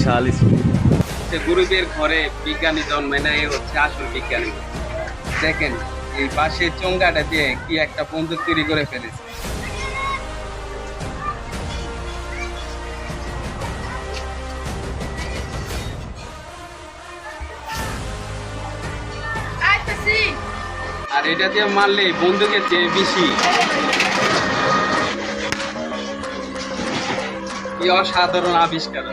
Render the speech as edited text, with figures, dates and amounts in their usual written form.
বিশাল speed. গরিবের ঘরে বিজ্ঞানী জন্মে না, এই হচ্ছে আসল বিজ্ঞানী। দেখেন এই বাঁশের চোঙ্গাটা দিয়ে কি একটা বন্দুক তৈরি করে ফেলেছে। আর এটা দিয়ে মারলে বন্দুকের চেয়ে বেশি। কি অসাধারণ আবিষ্কার।